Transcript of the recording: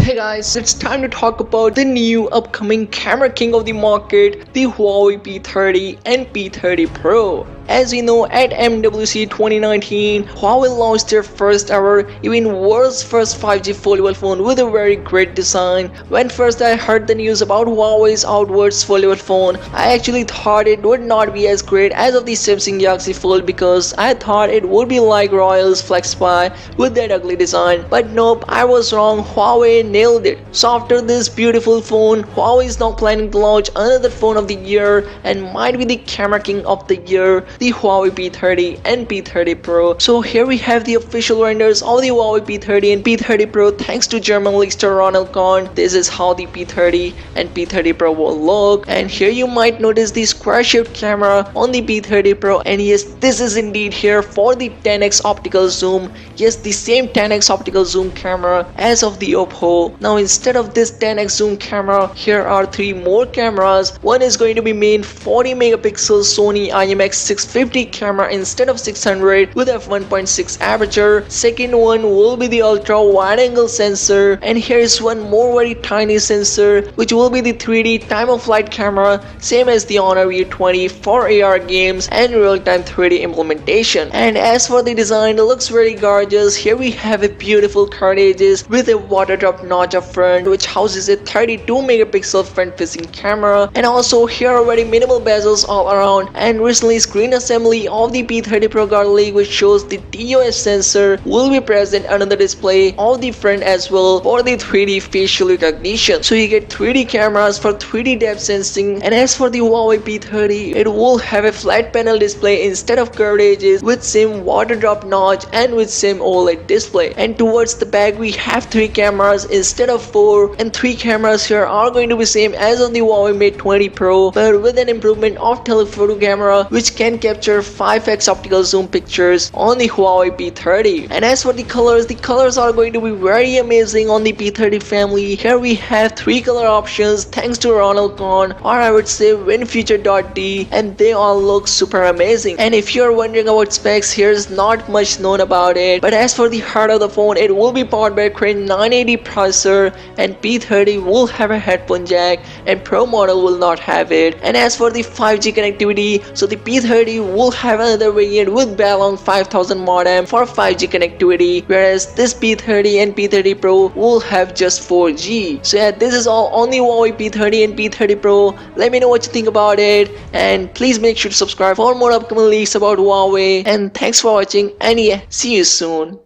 Hey guys, it's time to talk about the new upcoming camera king of the market, the Huawei P30 and P30 Pro. As you know, at MWC 2019, Huawei launched their first ever, even world's first 5G foldable phone with a very great design. When first I heard the news about Huawei's outwards foldable phone, I actually thought it would not be as great as of the Samsung Galaxy Fold because I thought it would be like Royal's FlexPi with that ugly design. But nope, I was wrong. Huawei nailed it. So after this beautiful phone, Huawei is now planning to launch another phone of the year and might be the camera king of the year, the Huawei P30 and P30 Pro. So here we have the official renders of the Huawei P30 and P30 Pro thanks to German Leakster Ronald Kahn. This is how the P30 and P30 Pro will look, and here you might notice the square shaped camera on the P30 Pro, and yes, this is indeed here for the 10x optical zoom. Yes, the same 10x optical zoom camera as of the Oppo. Now instead of this 10x zoom camera, here are 3 more cameras. One is going to be main 40 megapixel Sony IMX650 camera instead of 600 with f1.6 aperture. Second one will be the ultra wide angle sensor, and here is one more very tiny sensor which will be the 3D time of flight camera, same as the Honor View 20 for AR games and real-time 3D implementation. And as for the design, it looks very gorgeous. Here we have a beautiful card edges with a water drop notch up front which houses a 32 megapixel front facing camera, and also here are very minimal bezels all around. And recently screen assembly of the P30 Pro got leaked, which shows the TOS sensor will be present under the display of the front as well for the 3D facial recognition. So you get 3D cameras for 3D depth sensing. And as for the Huawei P30, it will have a flat panel display instead of curved edges with same water drop notch and with same OLED display. And towards the back we have 3 cameras instead of 4, and 3 cameras here are going to be same as on the Huawei Mate 20 Pro, but with an improvement of telephoto camera which can capture 5x optical zoom pictures on the Huawei P30. And as for the colors are going to be very amazing on the P30 family. Here we have 3 color options thanks to Ronald Kahn, or I would say WinFuture.d, and they all look super amazing. And if you're wondering about specs, here's not much known about it, but as for the heart of the phone, it will be powered by a Crane 980 processor, and P30 will have a headphone jack and Pro model will not have it. And as for the 5G connectivity, so the P30 will have another variant with Balong 5000 modem for 5G connectivity, whereas this P30 and P30 Pro will have just 4G. So yeah, this is all on the Huawei P30 and P30 Pro. Let me know what you think about it, and please make sure to subscribe for more upcoming leaks about Huawei. And thanks for watching, and yeah, see you soon.